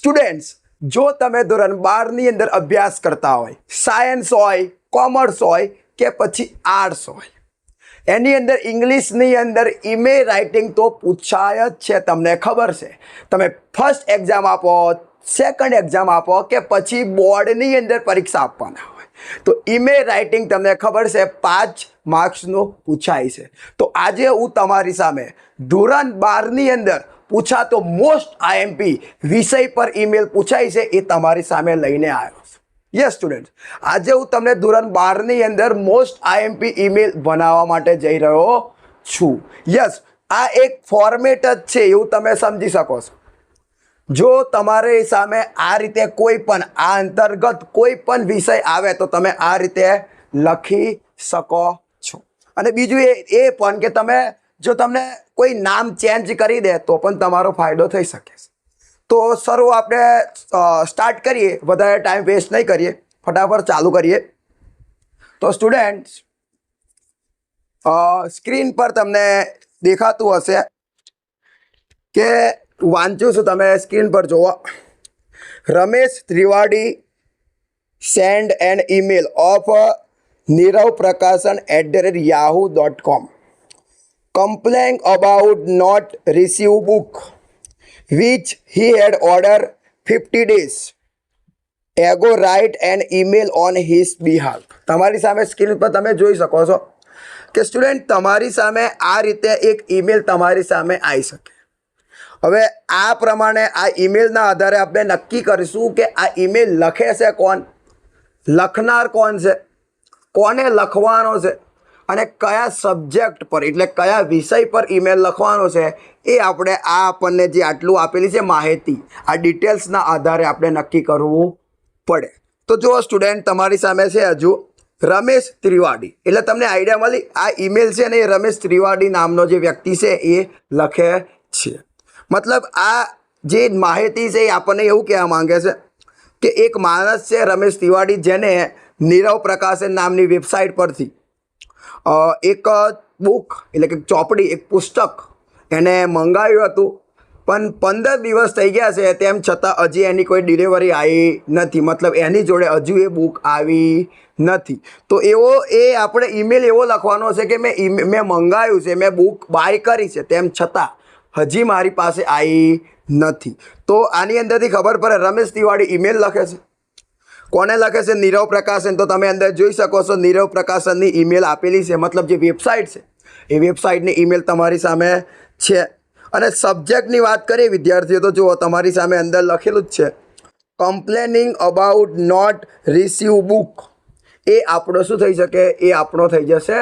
Students, જો તમે ધોરણ 12 ની અંદર અભ્યાસ કરતા હોય, સાયન્સ હોય, કોમર્સ હોય કે પછી આર્ટ્સ હોય, એની અંદર ઇંગ્લિશની અંદર ઈમેલ રાઇટિંગ તો પૂછાય જ છે. તમને ખબર છે, તમે ફર્સ્ટ એક્ઝામ આપો, સેકન્ડ એક્ઝામ આપો કે પછી બોર્ડની અંદર પરીક્ષા આપવાના હોય તો ઈમેલ રાઇટિંગ તમને ખબર છે 5 માર્ક્સનું પૂછાય છે. તો આજે હું તમારી સામે ધોરણ 12ની અંદર પૂછાતો મોસ્ટ આઈએમપી વિષય પર ઈમેલ પૂછાય છે એ તમારી સામે લઈને આવ્યો છું. યસ સ્ટુડન્ટ, આજે હું તમને ધોરણ 12ની અંદર મોસ્ટ આઈએમપી ઈમેલ બનાવવા માટે જઈ રહ્યો છું. યસ, આ એક ફોર્મેટ જ છે એવું તમે સમજી શકો છો. જો તમારી સામે આ રીતે કોઈ પણ આ અંતર્ગત કોઈ પણ વિષય આવે તો તમે આ રીતે લખી શકો છો. અને બીજું એ પણ કે તમે જો તમને કોઈ નામ ચેન્જ કરી દે તો પણ તમારો ફાયદો થઈ શકે છે. તો શરૂ આપણે સ્ટાર્ટ કરીએ, વધારે ટાઈમ વેસ્ટ નહીં કરીએ, ફટાફટ ચાલુ કરીએ. તો સ્ટુડન્ટ્સ, સ્ક્રીન પર તમને દેખાતું હશે કે વાંચું છું, તમે સ્ક્રીન પર જુઓ. Ramesh Trivedi send an email of Nirav Prakashan @yahoo.com complaining about not receive book which he had ordered 50 days ago. Write an email on his behalf. તમારી સામે સ્ક્રીન પર તમે જોઈ શકો છો કે સ્ટુડન્ટ, તમારી સામે આ રીતે એક ઈમેલ તમારી સામે આવી શકે. હવે આ પ્રમાણે આ ઈમેલના આધારે આપણે નક્કી કરીશું કે આ ઈમેલ લખે છે કોણ, લખનાર કોણ છે, કોને લખવાનો છે અને કયા સબ્જેક્ટ પર એટલે કયા વિષય પર ઈમેલ લખવાનો છે એ આપણે આ આપણને જે આટલું આપેલી છે માહિતી, આ ડિટેલ્સના આધારે આપણે નક્કી કરવું પડે. તો જો સ્ટુડન્ટ, તમારી સામે છે હજુ રમેશ ત્રિવાડી, એટલે તમને આઈડિયા મળી આ ઈમેલ છે ને એ રમેશ ત્રિવાડી નામનો જે વ્યક્તિ છે એ લખે છે. મતલબ આ જે માહિતી છે એ આપણને એવું કહેવા માંગે છે કે એક માણસ છે રમેશ ત્રિવાડી, જેને નીરવ પ્રકાશન નામની વેબસાઇટ પરથી એક બુક એટલે કે ચોપડી, એક પુસ્તક એને મંગાવ્યું હતું, પણ 15 દિવસ થઈ ગયા છે, તેમ છતાં હજી એની કોઈ ડિલિવરી આવી નથી. મતલબ એની જોડે હજુ એ બુક આવી નથી. તો એ આપણે ઈમેલ એવો લખવાનો છે કે મેં મંગાવ્યું છે, મેં બુક બાય કરી છે, તેમ છતાં હજી મારી પાસે આવી નથી. તો આની અંદરથી ખબર પડે રમેશ તિવાડી ઈમેલ લખે છે. કોને લખે છે? નીરવ પ્રકાશન. તો તમે અંદર જોઈ શકો છો નીરવ પ્રકાશનની ઈમેલ આપેલી છે, મતલબ જે વેબસાઇટ છે એ વેબસાઇટની ઈમેલ તમારી સામે છે. અને સબ્જેક્ટની વાત કરીએ વિદ્યાર્થીઓ, તો જુઓ તમારી સામે અંદર લખેલું જ છે complaining about not receive book. એ આપણો શું થઈ શકે? એ આપણો થઈ જશે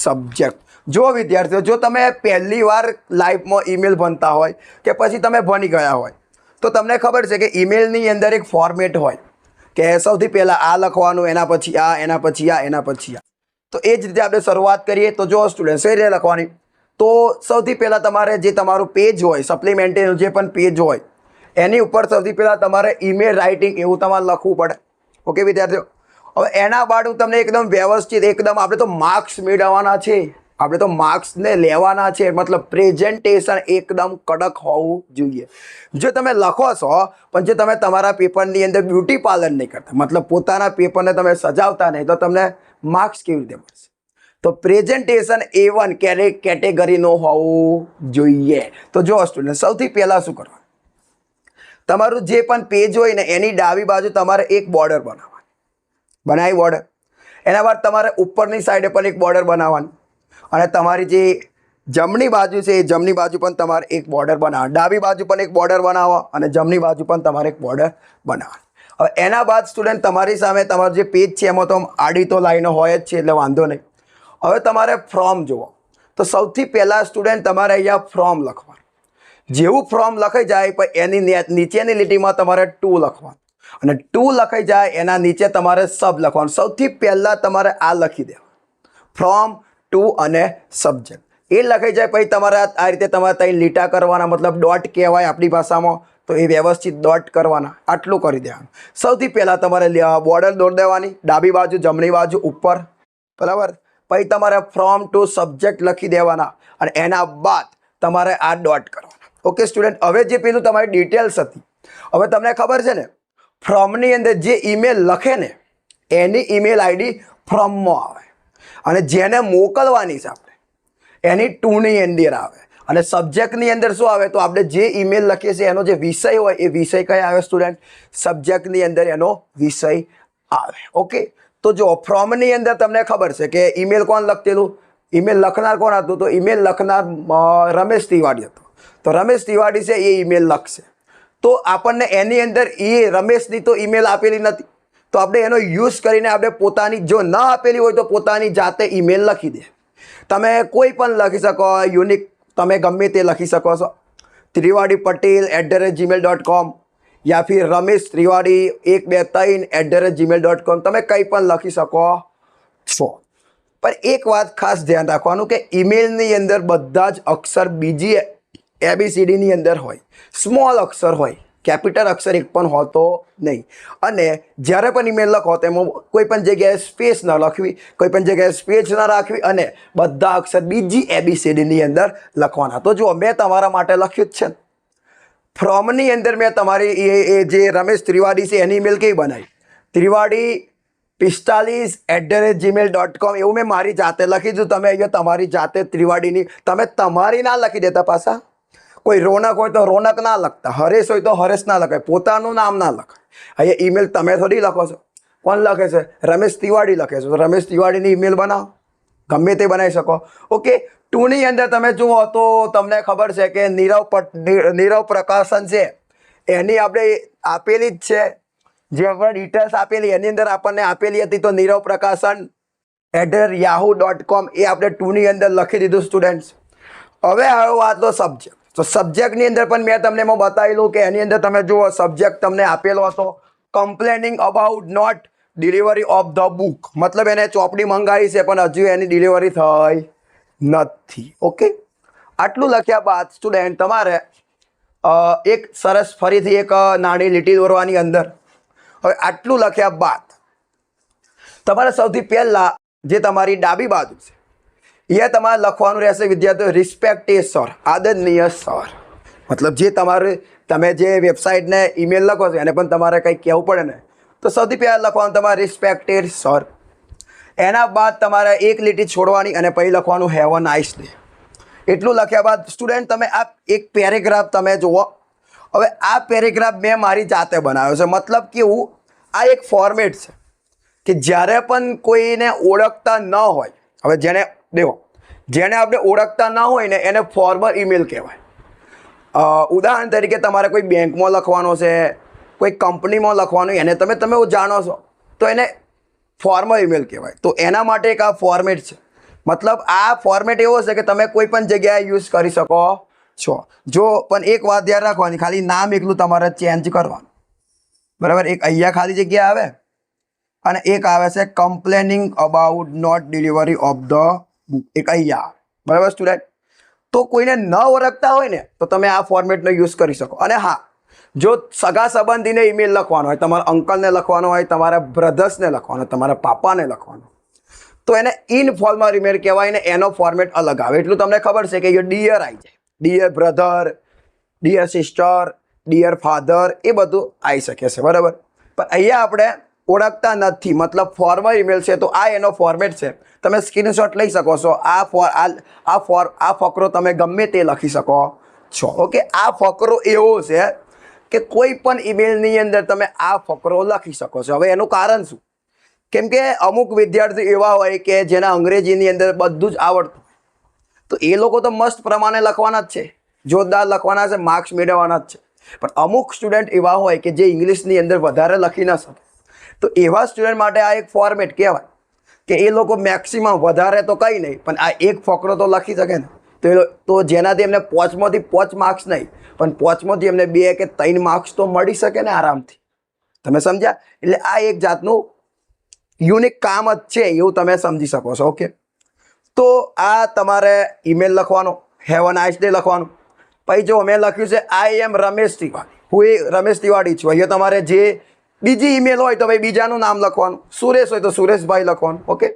સબ્જેક્ટ. જો વિદ્યાર્થીઓ, જો તમે પહેલી વાર લાઈફમાં ઈમેલ ભણતા હોય કે પછી તમે ભણી ગયા હોય તો તમને ખબર છે કે ઈમેલની અંદર એક ફોર્મેટ હોય કે સૌથી પહેલાં આ લખવાનું, એના પછી આ, એના પછી આ, એના પછી આ. તો એ જ રીતે આપણે શરૂઆત કરીએ. તો જો સ્ટુડન્ટ, કઈ રીતે લખવાની? તો સૌથી પહેલાં તમારે જે તમારું પેજ હોય, સપ્લિમેન્ટરીનું જે પણ પેજ હોય એની ઉપર સૌથી પહેલાં તમારે ઈમેલ રાઇટિંગ એવું તમારે લખવું પડે. ઓકે વિદ્યાર્થીઓ? હવે એના બાદ હું તમને એકદમ વ્યવસ્થિત, એકદમ આપણે તો માર્ક્સ મેળવવાના છે, આપણે તો માર્ક્સને લેવાના છે, મતલબ પ્રેઝન્ટેશન એકદમ કડક હોવું જોઈએ. જો તમે લખો છો પણ જે તમે તમારા પેપરની અંદર બ્યુટી પાર્લર નહીં કરતા, મતલબ પોતાના પેપરને તમે સજાવતા નહીં, તો તમને માર્ક્સ કેવી રીતે મળશે? તો પ્રેઝન્ટેશન A1 કેટેગરીનું હોવું જોઈએ. તો જો સ્ટુડન્ટ, સૌથી પહેલાં શું કરવાનું? તમારું જે પણ પેજ હોય ને એની ડાબી બાજુ તમારે એક બોર્ડર બનાવવાની. બનાવી બોર્ડર. એના બાદ તમારે ઉપરની સાઈડે પણ એક બોર્ડર બનાવવાની અને તમારી જે જમણી બાજુ છે એ જમણી બાજુ પણ તમારે એક બોર્ડર બનાવવા, ડાબી બાજુ પણ એક બોર્ડર બનાવો અને જમણી બાજુ પણ તમારે એક બોર્ડર બનાવવાની. હવે એના બાદ સ્ટુડન્ટ, તમારી સામે તમારું જે પેજ છે એમાં તો આડી તો લાઈનો હોય જ છે એટલે વાંધો નહીં. હવે તમારે ફ્રોમ જુઓ. તો સૌથી પહેલાં સ્ટુડન્ટ તમારે અહીંયા ફ્રોમ લખવાનું. જેવું ફ્રોમ લખાઈ જાય પણ એની નીચેની લીટીમાં તમારે ટુ લખવાનું અને ટુ લખાઈ જાય એના નીચે તમારે સબ લખવાનું. સૌથી પહેલાં તમારે આ લખી દેવાનું, ફ્રોમ ટુ અને સબ્જેક્ટ. એ લખાઈ જાય પછી તમારે આ રીતે તમારે ત્યાં લીટા કરવાના, મતલબ ડોટ કહેવાય આપણી ભાષામાં, તો એ વ્યવસ્થિત ડોટ કરવાના. આટલું કરી દેવાનું. સૌથી પહેલાં તમારે બોર્ડર દોરી દેવાની, ડાબી બાજુ, જમણી બાજુ, ઉપર, બરાબર. પછી તમારે ફ્રોમ ટુ સબ્જેક્ટ લખી દેવાના અને એના બાદ તમારે આ ડોટ કરવાના. Okay student? હવે જે પેલું તમારી ડિટેલ્સ હતી હવે તમને ખબર છે ને, ફ્રોમની અંદર જે ઈમેલ લખે ને એની ઈમેલ આઈડી ફ્રોમમાં આવે, અને જેને મોકલવાની છે આપણે એની ટુની અંદર આવે, અને સબ્જેક્ટની અંદર શું આવે? તો આપણે જે ઈમેલ લખીએ છીએ એનો જે વિષય હોય એ વિષય કયો આવે સ્ટુડન્ટ? સબ્જેક્ટની અંદર એનો વિષય આવે. ઓકે, તો જો ફ્રોમની અંદર તમને ખબર છે કે ઈમેલ કોણ લખતેલું? ઈમેલ લખનાર કોણ હતું? તો ઈમેલ લખનાર રમેશ તિવાડી હતો. તો રમેશ તિવાડી છે એ ઈમેલ લખશે, તો આપણને એની અંદર એ રમેશની તો ઈમેલ આપેલી નથી, તો આપણે એનો યુઝ કરીને આપણે પોતાની, જો ન આપેલી હોય તો પોતાની જાતે ઈમેલ લખી દે. તમે કોઈ પણ લખી શકો, યુનિક તમે ગમે તે લખી શકો છો. triwadipatel@gmail.com યા ફિર રમેશ ત્રિવાડી 123@gmail.com, તમે કંઈ પણ લખી શકો છો. પણ એક વાત ખાસ ધ્યાન રાખવાનું કે ઈમેલની અંદર બધા જ અક્ષર બીજી ABCDની અંદર હોય, સ્મોલ અક્ષર હોય, કેપિટલ અક્ષર એક પણ હોતો નહીં. અને જ્યારે પણ ઈમેલ લખો તેમાં કોઈ પણ જગ્યાએ સ્પેસ ન લખવી, કોઈ પણ જગ્યાએ સ્પેસ ન રાખવી, અને બધા અક્ષર બીજી ABCDની અંદર લખવાના. તો જુઓ, મેં તમારા માટે લખ્યું જ છે. ફ્રોમની અંદર મેં તમારી એ જે રમેશ ત્રિવાડી છે એની ઈમેલ કેવી બનાવી? triwadi45@gmail.com એવું મેં મારી જાતે લખી દીધું. તમે અહીંયા તમારી જાતે ત્રિવાડીની, તમે તમારી ના લખી દેતા પાછા. કોઈ રોનક હોય તો રોનક ના લખતા, હરેશ હોય તો હરેશ ના લખાય, પોતાનું નામ ના લખાય. અહીંયા ઈમેલ તમે થોડી લખો છો, કોણ લખે છે? રમેશ તિવાડી લખે છે. તો રમેશ તિવાડીની ઈમેલ બનાવો, ગમે તે બનાવી શકો. ઓકે, ટુની અંદર તમે જુઓ તો તમને ખબર છે કે નીરવ પ્રકાશન છે એની આપણે આપેલી જ છે, જે આપણે ડિટેલ્સ આપેલી એની અંદર આપણને આપેલી હતી. તો નીરવ પ્રકાશન @yahoo.com એ આપણે ટુની અંદર લખી દીધું સ્ટુડન્ટ્સ. હવે આવ્યો વાત તો સબ્જેક્ટ. તો સબ્જેક્ટની અંદર પણ મેં તમને એમાં બતાવેલું કે એની અંદર તમે જુઓ, સબ્જેક્ટ તમને આપેલો હતો complaining about not delivery of the book, મતલબ એને ચોપડી મંગાવી છે પણ હજુ એની ડિલિવરી થઈ નથી. ઓકે, આટલું લખ્યા બાદ સ્ટુડન્ટ તમારે એક સરસ ફરીથી એક નાની લીટી દોરવાની અંદર. હવે આટલું લખ્યા બાદ તમારે સૌથી પહેલાં જે તમારી ડાબી બાજુ છે એ તમારે લખવાનું રહેશે વિદ્યાર્થીઓ, રિસ્પેક્ટેડ સર, આદરણીય સર. મતલબ જે તમારે, તમે જે વેબસાઇટને ઈમેલ લખો છો એને પણ તમારે કંઈક કહેવું પડે ને, તો સૌથી પહેલાં લખવાનું તમારે રિસ્પેક્ટેડ સર. એના બાદ તમારે એક લીટી છોડવાની અને પછી લખવાનું હેવ અ નાઇસ ડે. એટલું લખ્યા બાદ સ્ટુડન્ટ તમે આ એક પેરેગ્રાફ તમે જુઓ. હવે આ પેરેગ્રાફ મેં મારી જાતે બનાવ્યો છે. મતલબ કેવું, આ એક ફોર્મેટ છે કે જ્યારે પણ કોઈને ઓળખતા ન હોય, હવે જેને દેખો, જેને આપણે ઓળખતા ન હોય ને એને ફોર્મલ ઈમેલ કહેવાય. ઉદાહરણ તરીકે તમારે કોઈ બેંકમાં લખવાનો છે, કોઈ કંપનીમાં લખવાનું, એને તમે જાણો છો તો એને ફોર્મલ ઈમેલ કહેવાય. તો એના માટે એક આ ફોર્મેટ છે. મતલબ આ ફોર્મેટ એવો છે કે તમે કોઈ પણ જગ્યાએ યુઝ કરી શકો છો. જો પણ એક વાત ધ્યાન રાખવાની, ખાલી નામ એકલું તમારે ચેન્જ કરવાનું, બરાબર? એક અહીંયા ખાલી જગ્યા આવે અને એક આવે છે complaining about not delivery of the book, એક અહીંયા આવે, બરાબર સ્ટુડન્ટ? તો કોઈને ન ઓળખતા હોય ને તો તમે આ ફોર્મેટનો યુઝ કરી શકો. અને હા, જો સગા સંબંધીને ઈમેલ લખવાનો હોય, તમારા અંકલને લખવાનો હોય, તમારા બ્રધર્સને લખવાનો હોય, તમારા પાપાને લખવાનો, તો એને ઇનફોર્મલ ઈમેલ કહેવાય ને એનો ફોર્મેટ અલગ આવે. એટલું તમને ખબર છે કે એ ડિયર આવી જાય, dear brother, dear sister, dear father, એ બધું આવી શકે છે, બરાબર? પણ અહીંયા આપણે ઓળખતા નથી, મતલબ ફોર્મલ ઈમેલ છે, તો આ એનો ફોર્મેટ છે. તમે સ્ક્રીનશોટ લઈ શકો છો. આ ફકરો તમે ગમે તે લખી શકો છો. ઓકે, આ ફકરો એવો છે કે કોઈ પણ ઈમેલની અંદર તમે આ ફકરો લખી શકો છો. હવે એનું કારણ શું? કેમ કે અમુક વિદ્યાર્થી એવા હોય કે જેના અંગ્રેજીની અંદર બધું જ આવડતું હોય, તો એ લોકો તો મસ્ત પ્રમાણે લખવાના જ છે, જોરદાર લખવાના છે, માર્ક્સ મેળવવાના જ છે. પણ અમુક સ્ટુડન્ટ એવા હોય કે જે ઇંગ્લિશની અંદર વધારે લખી ન શકે, તો એવા સ્ટુડન્ટ માટે આ એક ફોર્મેટ કહેવાય કે એ લોકો મેક્સિમમ વધારે તો કંઈ નહીં પણ આ એક ફકરો તો લખી શકે ને, તો જેનાથી એમને 5 માર્ક્સ નહીં પણ 5 એમને 2 કે 3 માર્ક્સ તો મળી શકે ને આરામથી. તમે સમજ્યા? એટલે આ એક જાતનું યુનિક કામ જ છે એવું તમે સમજી શકો છો. ઓકે, તો આ તમારે ઈમેલ લખવાનો, હેવ અ નાઇસ ડે લખવાનું. પછી જો મેં લખ્યું છે આઈ એમ રમેશ તિવાડી, હું એ રમેશ તિવાડી છું. અહીંયા તમારે જે બીજી ઈમેલ હોય તો ભાઈ બીજાનું નામ લખવાનું, સુરેશ હોય તો સુરેશભાઈ લખવાનું. ઓકે,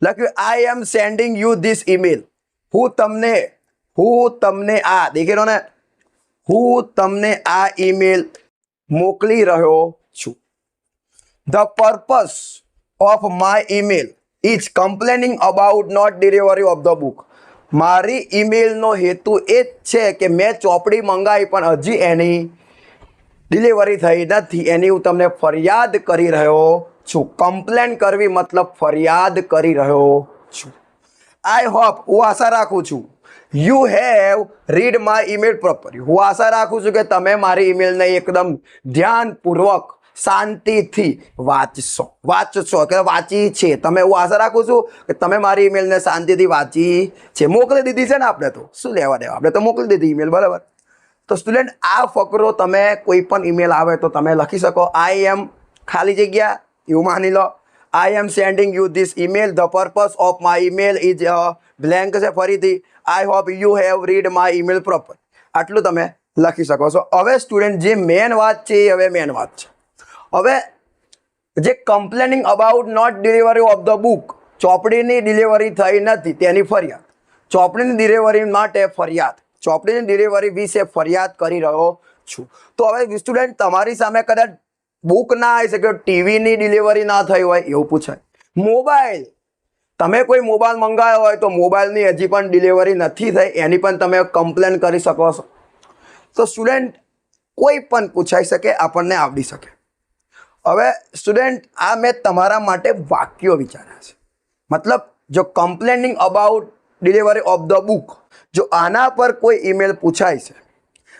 લખ્યું આઈ am sending you this email, હું તમને આ દેખેલો ને, હું તમને આ ઈમેલ મોકલી રહ્યો છું. The purpose of my email is complaining about not delivery of the book. મારી ઈમેલનો હેતુ એ જ છે કે મેં ચોપડી મંગાવી પણ હજી એની ડિલિવરી થઈ નથી, એની હું તમને ફરિયાદ કરી રહ્યો છું. કમ્પ્લેન કરવી મતલબ ફરિયાદ કરી રહ્યો છું. આઈ હોપ, હું આશા રાખું છું, you have read my email properly. હું આશા રાખું છું કે તમે મારી ઈમેલને એકદમ ધ્યાનપૂર્વક શાંતિથી વાંચશો કે વાંચી છે તમે. હું આશા રાખું છું કે તમે મારી ઈમેલને શાંતિથી વાંચી છે. મોકલી દીધી છે ને આપણે, તો શું લેવા દેવા, આપણે તો મોકલી દીધી ઈમેલ, બરાબર. તો સ્ટુડન્ટ, આ ફકરો તમે કોઈ પણ ઈમેલ આવે તો તમે લખી શકો. આઈ એમ ખાલી જગ્યા એવું માની લો. I am sending you this email. The purpose of my email is blank છે. ફરીથી I hope you have read my email proper. આટલું તમે લખી શકો છો. હવે સ્ટુડન્ટ, જે મેન વાત છે એ હવે મેન વાત છે. હવે જે complaining about not delivery of the book, ચોપડીની ડિલિવરી થઈ નથી તેની ફરિયાદ. ચોપડીની ડિલિવરી માટે ફરિયાદ, ચોપડીની ડિલિવરી વિશે ફરિયાદ કરી રહ્યો છું. તો હવે સ્ટુડન્ટ, તમારી સામે કદાચ બુક ના આવી શકે, ટીવીની ડિલિવરી ના થઈ હોય એવું પૂછાય. મોબાઈલ, તમે કોઈ મોબાઈલ મંગાવ્યો હોય તો મોબાઈલની હજી પણ ડિલિવરી નથી થઈ, એની પણ તમે કમ્પ્લેન કરી શકો છો. તો સ્ટુડન્ટ, કોઈ પણ પૂછાઈ શકે, આપણને આવડી શકે. હવે સ્ટુડન્ટ, આ મેં તમારા માટે વાક્યો વિચાર્યા છે. મતલબ જો complaining about delivery of the book, જો આના પર કોઈ ઈમેલ પૂછાય છે,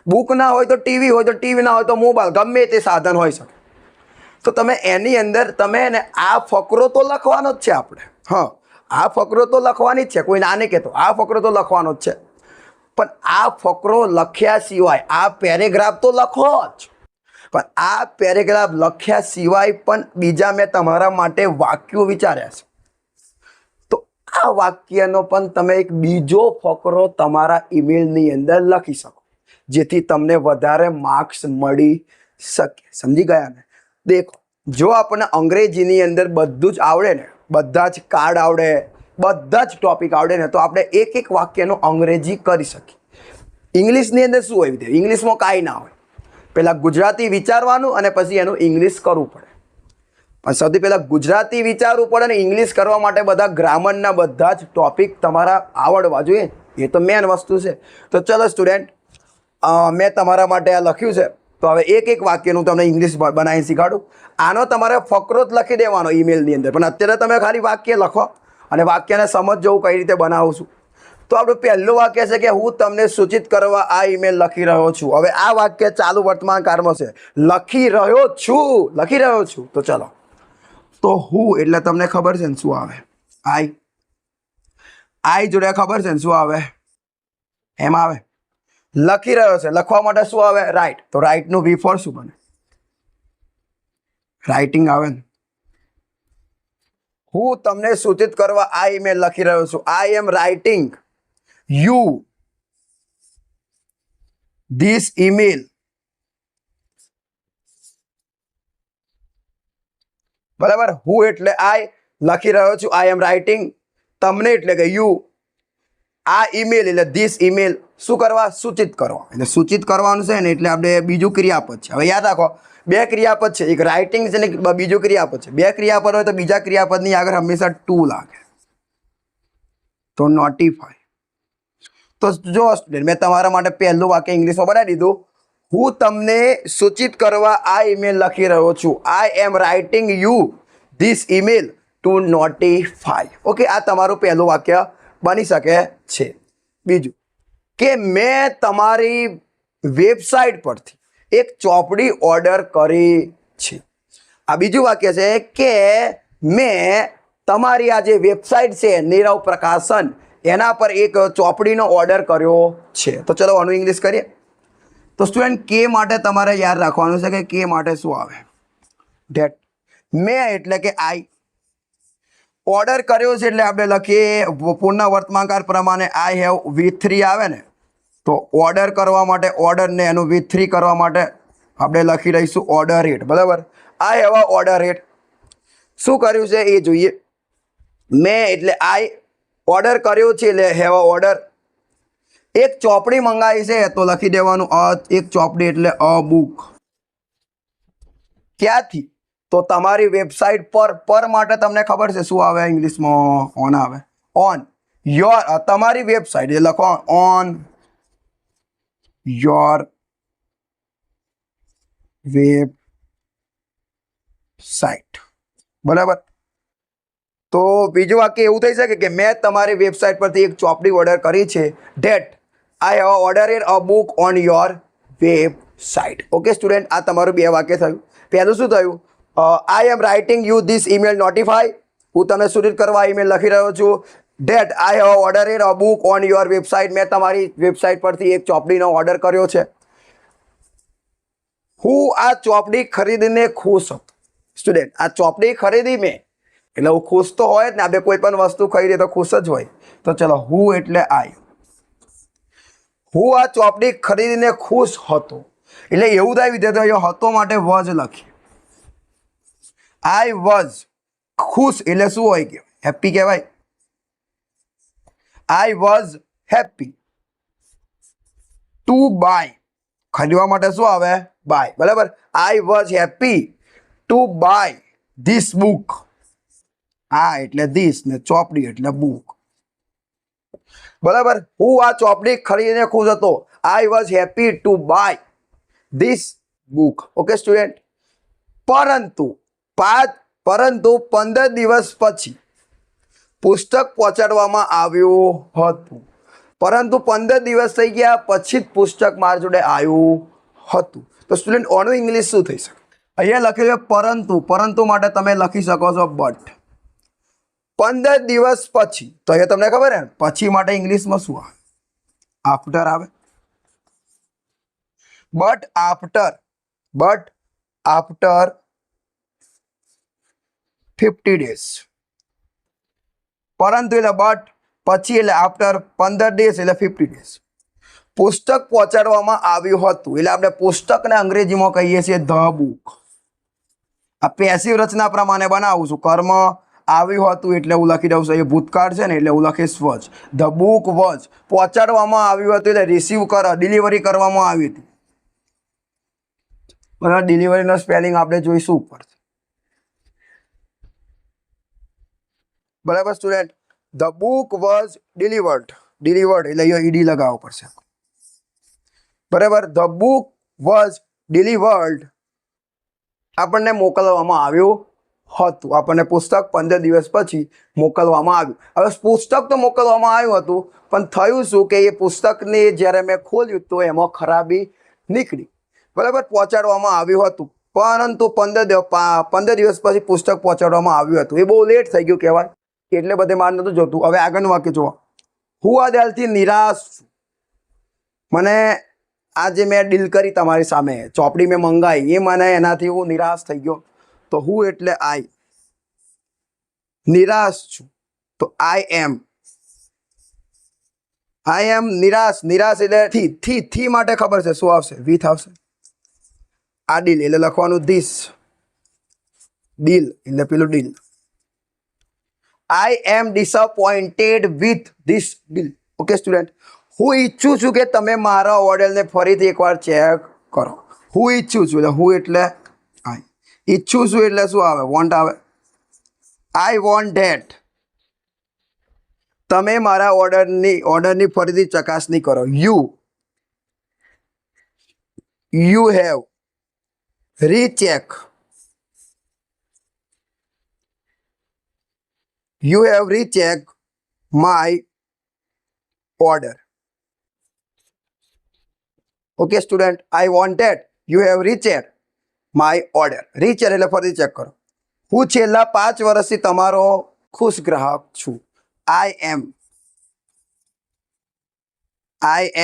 બુક ના હોય તો ટીવી, હોય તો ટીવી ના હોય તો મોબાઈલ, ગમે તે સાધન હોઈ શકે, તો તમે એની અંદર તમે ને આ ફકરો તો લખવાનો જ છે આપણે. હા, આ ફકરો તો લખવાની જ છે, કોઈ ના નહીં કહેતો, આ ફકરો તો લખવાનો જ છે. પણ આ ફકરો લખ્યા સિવાય આ પેરેગ્રાફ તો લખો જ, પણ આ પેરેગ્રાફ લખ્યા સિવાય પણ બીજા મેં તમારા માટે વાક્યો વિચાર્યા છે. તો આ વાક્યનો પણ તમે એક બીજો ફકરો તમારા ઈમેલની અંદર લખી શકો, જેથી તમને વધારે માર્ક્સ મળી શકે. સમજી ગયા ને? દેખો, જો આપણને અંગ્રેજીની અંદર બધું જ આવડે ને, બધા જ કાર્ડ આવડે, બધા જ ટોપિક આવડે ને, તો આપણે એક એક વાક્યનો અંગ્રેજી કરી શકીએ. ઇંગ્લિશની અંદર શું હોય? ઇંગ્લિશમાં કાંઈ ના હોય. પહેલાં ગુજરાતી વિચારવાનું અને પછી એનું ઇંગ્લિશ કરવું પડે. પણ સૌથી પહેલાં ગુજરાતી વિચારવું પડે ને ઇંગ્લિશ કરવા માટે બધા ગ્રામરના બધા જ ટોપિક તમારા આવડવા જોઈએ. એ તો મેન વસ્તુ છે. તો ચલો સ્ટુડન્ટ, મેં તમારા માટે આ લખ્યું છે. તો હવે એક એક વાક્યનું તમને ઇંગ્લિશ બનાવીને શીખાડું. આનો તમારે ફકરો જ લખી દેવાનો ઈમેલની અંદર, પણ અત્યારે તમે ખાલી વાક્ય લખો અને વાક્યને સમજો હું કઈ રીતે બનાવું છું. તો આપણું પહેલું વાક્ય છે કે હું તમને સૂચિત કરવા આ ઈમેલ લખી રહ્યો છું. હવે આ વાક્ય ચાલુ વર્તમાન કાળમાં છે. લખી રહ્યો છું, લખી રહ્યો છું. તો ચલો, તો હું એટલે તમને ખબર છે ને શું આવે? આઈ જોડે ખબર છે ને શું આવે? એમ આવે. લખી રહ્યો છે, લખવા માટે શું આવે? રાઇટ. તો રાઇટનું વી ફોર શું બને? રાઇટિંગ આવે ને. હું તમને સૂચિત કરવા આ ઈમેલ લખી રહ્યો છું. I am writing you this email. બરાબર. હું એટલે આઈ, લખી રહ્યો છું. I am writing. તમને એટલે કે યુ, આ ઈમેલ એટલે ધીસ ઈમેલ. શું કરવા? સૂચિત કરવા. એટલે સૂચિત કરવાનું છે ને, એટલે આપણે બીજું ક્રિયાપદ છે. હવે યાદ રાખો, બે ક્રિયાપદ છે, એક રાઇટિંગ છે ને બીજું ક્રિયાપદ છે. બે ક્રિયાપદ હોય તો બીજા ક્રિયાપદની આગળ હંમેશા ટુ લાગે. તો નોટિફાય. તો જો સ્ટુડન્ટ, મેં તમારા માટે પહેલું વાક્ય ઇંગ્લિશમાં બનાવી દીધું. હું તમને સૂચિત કરવા આ ઈમેલ લખી રહ્યો છું. I am writing you this email to notify. Okay, આ તમારું પહેલું વાક્ય બની શકે છે. બીજું કે મેં તમારી વેબસાઇટ પરથી એક ચોપડી ઓર્ડર કરી છે. આ બીજું વાક્ય છે કે મેં તમારી આ જે વેબસાઇટ છે નીરવ પ્રકાશન, એના પર એક ચોપડીનો ઓર્ડર કર્યો છે. તો ચલો આનું ઇંગ્લિશ કરીએ. તો સ્ટુડન્ટ, કે માટે તમારે યાદ રાખવાનું છે કે કે માટે શું આવે? ધેટ. મેં એટલે કે આઈ. ઓર્ડર કર્યો છે એટલે આપણે લખીએ પૂર્ણ વર્તમાનકાળ પ્રમાણે આઈ હેવ V3 આવે ને, તો ઓર્ડર કરવા માટે ઓર્ડરને એનું V3 કરવા માટે આપણે લખી રહીશું ઓર્ડર રેટ. બરાબર. આઈ હેવ ઓર્ડર રેટ. શું કર્યું છે એ જોઈએ. મેં એટલે આઈ, ઓર્ડર કર્યો છે એટલે હેવ ઓર્ડર. એક ચોપડી મંગાવી છે તો લખી દેવાનું એક ચોપડી એટલે અ બુક. ક્યાંથી? તો તમારી વેબસાઇટ પર માટે તમને ખબર છે શું આવે ઇંગ્લિશમાં? ઓન આવે. ઓન યોર, તમારી વેબસાઇટ એટલે લખો ઓન યોર વેબસાઇટ. બરાબર. તો બીજું વાક્ય એવું થઈ શકે કે મેં તમારી વેબસાઇટ પરથી એક ચોપડી ઓર્ડર કરી છે. That I have ordered a book on your website. Okay student, આ તમારું 2 વાક્ય થયું. પહેલું શું થયું? I am writing you this email notify. હું તમને સૂચિત કરવા ઈમેલ લખી રહ્યો છું. That I have ordered a book on your website. મેં તમારી વેબસાઇટ પરથી એક ચોપડીનો ઓર્ડર કર્યો છે. હું આ ચોપડી ખરીદીને ખુશ હતો. સ્ટુડન્ટ, આ ચોપડી ખરીદી મેં એટલે હું ખુશ તો હોય જ ને. આપણે કોઈ પણ વસ્તુ ખરીદીએ તો ખુશ જ હોય. તો ચલો, હું એટલે આઈ. હું આ ચોપડી ખરીદીને ખુશ હતો. એટલે એવું થાય વિદ્યાર્થીઓ, હતો માટે વોઝ લખી. આઈ વોઝ ખુશ એટલે શું હોય કે હેપી કહેવાય. I was happy to buy. ખરીદવા માટે શું આવે? બાય. બરાબર. I was happy to buy this book. આ એટલે ધીસ ને ચોપડી એટલે બુક. બરાબર. હું આ ચોપડી ખરીદીને ખુશ હતો. I was happy to buy this book. Okay student. પરંતુ 15 દિવસ પછી પુસ્તક પહોંચાડવામાં આવ્યું હતું. પરંતુ 15 દિવસ થઈ ગયા પછી જ પુસ્તક મારી જોડે આવ્યું હતું. તો સ્ટુડન્ટ, ઓનું ઇંગ્લિશ શું થઈ શકે? અહીંયા લખેલું પરંતુ. પરંતુ માટે તમે લખી શકો છો બટ. 15 દિવસ પછી, તો અહીંયા તમને ખબર હે પછી માટે ઇંગ્લિશમાં શું આવે? આફ્ટર આવે. But after 50 days. પરંતુ એટલે બટ, પછી એટલે આફ્ટર 15 days એટલે 50 days. પુસ્તક પહોંચાડવામાં આવ્યું હતું એટલે આપણે પુસ્તકને અંગ્રેજીમાં કહીએ છીએ ધ બુક. આ પેસિવ રચના પ્રમાણે બનાવું છું. કર્મ આવ્યું હતું એટલે હું લખી દઉં છું. એ ભૂતકાળ છે ને એટલે હું લખીશ વોઝ. The book was. પહોંચાડવામાં આવ્યું હતું એટલે રિસીવ ડિલિવરી કરવામાં આવી હતી. બરાબર. ડિલિવરીનો સ્પેલિંગ આપણે જોઈશું ઉપર. બરાબર student. The book was delivered એટલે અહીંયા ઈડી લગાવવો પડશે. બરાબર. ધ બુક વોઝ ડિલિવર્ડ આપણને મોકલવામાં આવ્યું હતું. આપણને પુસ્તક 15 દિવસ પછી મોકલવામાં આવ્યું. હવે પુસ્તક તો મોકલવામાં આવ્યું હતું, પણ થયું શું કે એ પુસ્તકને જ્યારે મેં ખોલ્યું તો એમાં ખરાબી નીકળી. બરાબર. પહોંચાડવામાં આવ્યું હતું પરંતુ 15 દિવસ પછી પુસ્તક પહોંચાડવામાં આવ્યું હતું. એ બહુ લેટ થઈ ગયું કહેવાય, એટલે બધે માર નહોતું જોતું. હવે આગળનું વાક્ય જુઓ. હું આ દિલથી નિરાશ છું. મને આ જે મેં ડીલ કરી તમારી સામે, ચોપડી મેં મંગાવી, એ મને એનાથી હું નિરાશ થઈ ગયો. તો હું એટલે આઈ. નિરાશ છું તો આઈ એમ નિરાશ. નિરાશ એટલે થી માટે ખબર છે શું આવશે? વિથ આવશે. આ ડીલ એટલે લખવાનું ધીસ. ડીલ એટલે પેલું deal. I am disappointed with this deal. Okay student. હું ઈચ્છું છું કે તમે મારા ઓર્ડરને ફરીથી એકવાર ચેક કરો. હું ઈચ્છું છું એટલે હું એટલે આઈ. ઈચ્છું છું એટલે શું આવે? વોન્ટ આવે. આઈ વોન્ટ ધેટ તમે મારા ઓર્ડરની ફરીથી ચકાસણી કરો. You have recheck. You have rechecked my order. Okay, student. I want that. You have rechecked my order. Recheck એટલે ફરી ચેક કરો. હું છેલ્લા 5 વર્ષથી તમારો ખુશ ગ્રાહક છું. I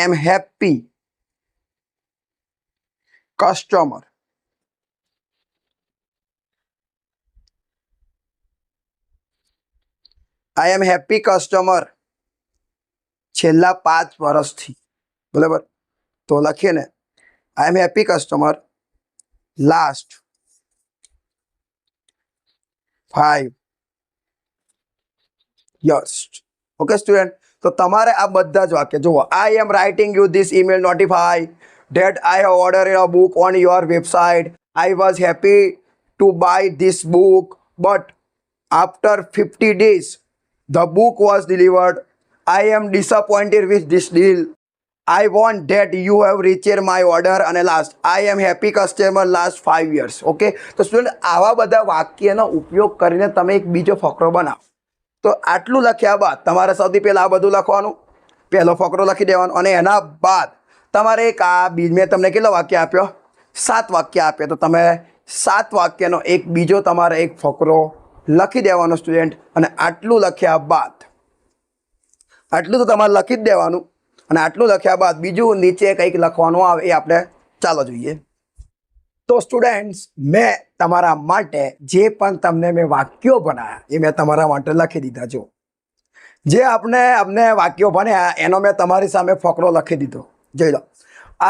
am happy customer. I am happy customer છેલ્લા 5 વર્ષથી. બરાબર. તો લખીએ ને I am happy customer last 5 years. Okay student. તો તમારે આ બધા જ વાક્ય જુઓ. I am writing you this email notify that I have ordered a book on your website. I was happy to buy this book, but after 50 days, the book was delivered. I am disappointed with this deal. I want that you have reached my order. And last, I am happy customer last 5 years. Okay? તો student આવા બધા વાક્યનો ઉપયોગ કરીને તમે એક બીજો ફકરો બનાવો. તો આટલું લખ્યા બાદ તમારે સૌથી પહેલાં આ બધું લખવાનું, પહેલો ફકરો લખી દેવાનો, અને એના બાદ તમારે એક આ મેં તમને કેટલા વાક્ય આપ્યો? 7 વાક્ય આપ્યા. તો તમે 7 વાક્યનો એક બીજો તમારે એક ફકરો લખી દેવાનો સ્ટુડન્ટ. અને આટલું લખ્યા બાદ આટલું તો તમારે લખી જ દેવાનું. અને આટલું લખ્યા બાદ બીજું નીચે કંઈક લખવાનું આવે એ આપણે ચાલો જોઈએ. તો સ્ટુડન્ટ્સ, મેં તમારા માટે જે પણ તમને મેં વાક્યો ભણાયા એ મેં તમારા માટે લખી દીધા. જો જે અમને વાક્યો ભણ્યા એનો મેં તમારી સામે ફકરો લખી દીધો. જોઈ લો.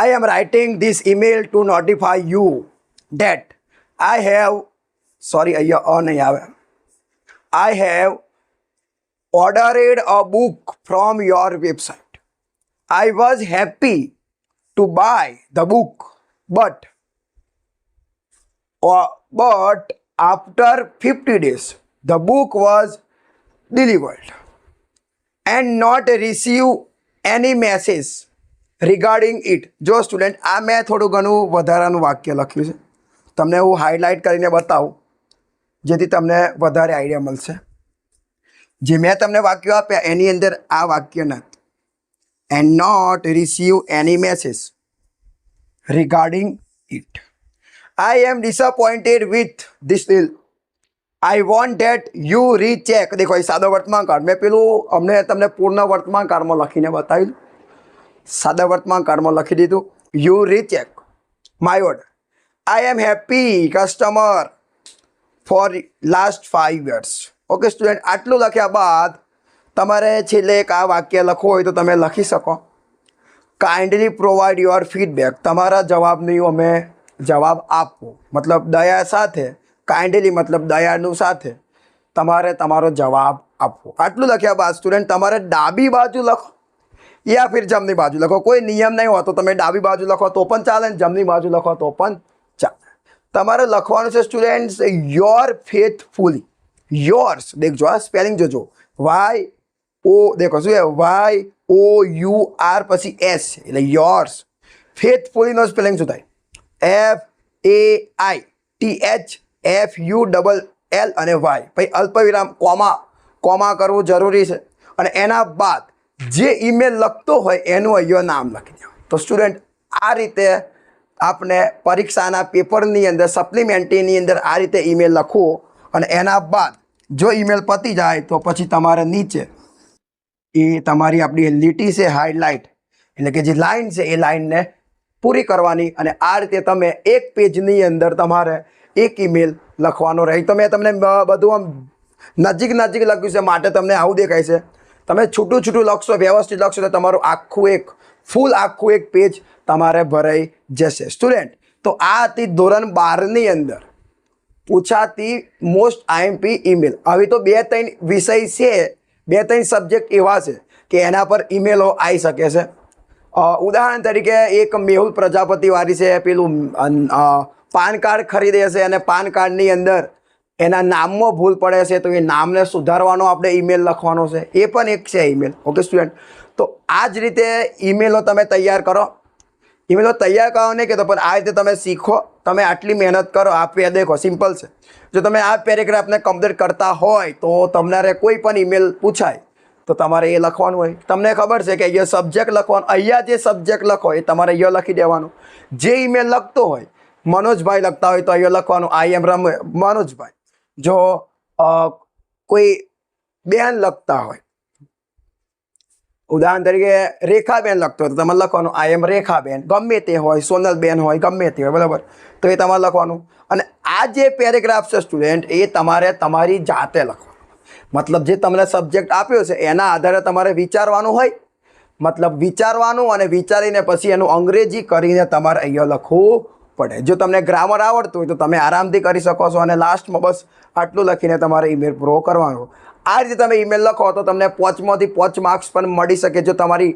I am writing this email to notify you that I have, અહીંયા નહીં આવે, I have ordered a book from your website. I was happy to buy the book, but after 50 days, the book was delivered and not receive any message regarding it. જો student, આ મેં થોડું ઘણું વધારાનું વાક્ય લખ્યું છે, તમને હું હાઇલાઇટ કરીને બતાવું જેથી તમને વધારે આઈડિયા મળશે. જે મેં તમને વાક્યો આપ્યા એની અંદર આ વાક્ય નથી. And not receive any message regarding it. I am disappointed with this deal. I want that you recheck. દેખો, એ સાદો વર્તમાન કાળ. મેં પેલું તમને પૂર્ણ વર્તમાન કાળમાં લખીને બતાવ્યું. સાદા વર્તમાન કાળમાં લખી દીધું. You recheck my order. I am happy customer for last 5 years. Okay student, આટલું લખ્યા બાદ તમારે છેલ્લે એક આ વાક્ય લખવું હોય તો તમે લખી શકો. Kindly provide your feedback. તમારા જવાબની અમે જવાબ આપવો, મતલબ દયા સાથે. કાઇન્ડલી મતલબ દયાનું સાથે તમારે તમારો જવાબ આપવો. આટલું લખ્યા બાદ સ્ટુડન્ટ તમારે ડાબી બાજુ લખો યા ફિર જમણી બાજુ લખો. કોઈ નિયમ નહીં હોતો. તમે ડાબી બાજુ લખો તો પણ ચાલે, ને જમણી બાજુ લખો તો પણ ચાલે. તમારે લખવાનું છે સ્ટુડન્ટ્સ યોર ફેથફુલી. યોર્સ, દેખજો આ સ્પેલિંગ જોજો. વાય ઓ, દેખો શું છે, YOUR પછી S એટલે યોર્સ. ફેથફુલીનો સ્પેલિંગ શું થાય? FAITHFULL અને Y. પછી અલ્પવિરામ, કોમા કરવું જરૂરી છે. અને એના બાદ જે ઈમેલ લખતો હોય એનું અહીંયા નામ લખી દેવાનું. તો સ્ટુડન્ટ, આ રીતે આપણે પરીક્ષાના પેપરની અંદર સપ્લિમેન્ટરીની અંદર આ રીતે ઈમેલ લખવું. અને એના બાદ જો ઈમેલ પતી જાય તો પછી તમારે નીચે એ તમારી આપણી લીટી છે હાઇલાઇટ, એટલે કે જે લાઇન છે એ લાઇનને પૂરી કરવાની. અને આ રીતે તમે એક પેજની અંદર તમારે એક ઈમેલ લખવાનો રહે. તો મેં તમને બધું આમ નજીક લખ્યું છે માટે તમને આવું દેખાય છે. તમે છૂટું લખશો, વ્યવસ્થિત લખશો તો તમારું આખું એક પેજ તમારે ભરાઈ જશે. સ્ટુડન્ટ, તો આ હતી ધોરણ 12ની અંદર પૂછાતી મોસ્ટ IMP ઈમેલ. હવે તો 2-3 વિષય છે, 2-3 સબ્જેક્ટ એવા છે કે એના પર ઈમેલો આવી શકે છે. ઉદાહરણ તરીકે એક મેહુલ પ્રજાપતિવાળી છે, પેલું પાન કાર્ડ ખરીદે છે અને પાન કાર્ડની અંદર એના નામમાં ભૂલ પડે છે તો એ નામને સુધારવાનો આપણે ઈમેલ લખવાનો છે. એ પણ એક છે ઈમેલ. ઓકે સ્ટુડન્ટ, તો આ જ રીતે ઈમેલો તમે તૈયાર કરો. ઈમેલો તૈયાર કરો નહીં કહેતો, પણ આ રીતે તમે શીખો. તમે આટલી મહેનત કરો. આ દેખો સિમ્પલ છે. જો તમે આ પેરેગ્રાફને કમ્પ્લીટ કરતા હોય તો તમારે કોઈ પણ ઈમેલ પૂછાય તો તમારે એ લખવાનું હોય. તમને ખબર છે કે અહીંયા સબ્જેક્ટ લખવાનું, અહીંયા જે સબ્જેક્ટ લખો એ તમારે અહીંયા લખી દેવાનું. જે ઈમેલ લખતો હોય, મનોજભાઈ લખતા હોય તો અહીંયા લખવાનું I am મનોજભાઈ. જો કોઈ બેન લખતા હોય, ઉદાહરણ તરીકે રેખાબેન લખતો હોય તો તમારે લખવાનું I am રેખાબેન. ગમે તે હોય, સોનલબેન હોય, ગમે તે હોય, બરાબર, તો એ તમારે લખવાનું. અને આ જે પેરેગ્રાફ છે સ્ટુડન્ટ એ તમારે તમારી જાતે લખવાનું. મતલબ જે તમને સબ્જેક્ટ આપ્યો છે એના આધારે તમારે વિચારવાનું હોય. મતલબ વિચારવાનું અને વિચારીને પછી એનું અંગ્રેજી કરીને તમારે અહીંયા લખવું પડે. જો તમને ગ્રામર આવડતું હોય તો તમે આરામથી કરી શકો છો અને લાસ્ટમાં બસ આટલું લખીને તમારે ઈમેલ પૂરો કરવાનો. આ રીતે તમે ઈમેલ લખો તો તમને 5માંથી 5 માર્ક્સ પણ મળી શકે. જો તમારી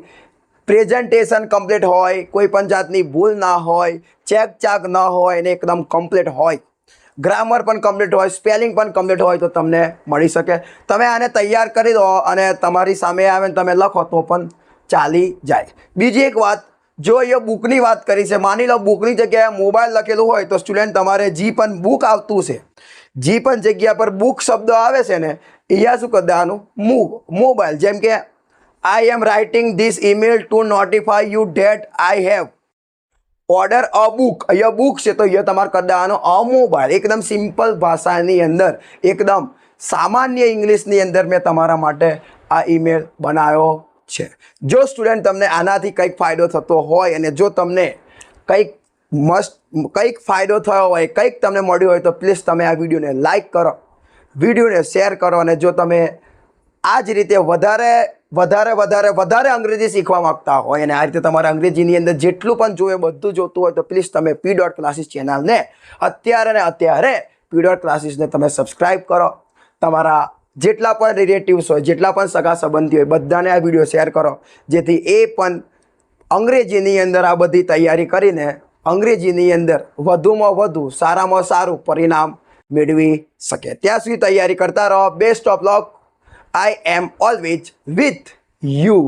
પ્રેઝન્ટેશન કમ્પ્લીટ હોય, કોઈ પણ જાતની ભૂલ ના હોય, ચેક ચાક ન હોય અને એકદમ કમ્પ્લીટ હોય, ગ્રામર પણ કમ્પ્લીટ હોય, સ્પેલિંગ પણ કમ્પ્લીટ હોય તો તમને મળી શકે. તમે આને તૈયાર કરી દો અને તમારી સામે આવે ને તમે લખો તો પણ ચાલી જાય. બીજી એક વાત, જો એ બુકની વાત કરી છે, માની લો બુકની જગ્યાએ મોબાઈલ લખેલું હોય તો સ્ટુડન્ટ તમારે જી પણ બુક આવતું છે, જી પણ જગ્યા પર બુક શબ્દ આવે છે ને, અહીંયા શું કરી દેવાનું? મોબાઈલ. જેમ કે I am writing this email to notify you that I have order a book. અહીંયા બુક છે તો અહીંયા તમારે કરી દેવાનો અ મોબાઈલ. એકદમ સિમ્પલ ભાષાની અંદર, એકદમ સામાન્ય ઇંગ્લિશની અંદર મેં તમારા માટે આ ઈમેલ બનાવ્યો છે. જો સ્ટુડન્ટ તમને આનાથી કંઈક ફાયદો થતો હોય અને જો તમને કંઈક ફાયદો થયો હોય, કંઈક તમને મળ્યું હોય તો પ્લીઝ તમે આ વિડીયોને લાઈક કરો, વિડીયોને શેર કરો. અને જો તમે આ જ રીતે વધારે અંગ્રેજી શીખવા માગતા હોય અને આ રીતે તમારે અંગ્રેજીની અંદર જેટલું પણ જોઈએ બધું જોતું હોય તો પ્લીઝ તમે P.Classes ચેનલને અત્યારે P.Classesને તમે સબસ્ક્રાઈબ કરો. તમારા જેટલા પણ રિલેટિવ્સ હોય, જેટલા પણ સગા સંબંધી હોય, બધાને આ વિડીયો શેર કરો, જેથી એ પણ અંગ્રેજીની અંદર આ બધી તૈયારી કરીને અંગ્રેજીની અંદર વધુમાં વધુ સારામાં સારું પરિણામ મેળવી શકે. ત્યાં સુધી તૈયારી કરતા રહો. Best of luck. I am always with you.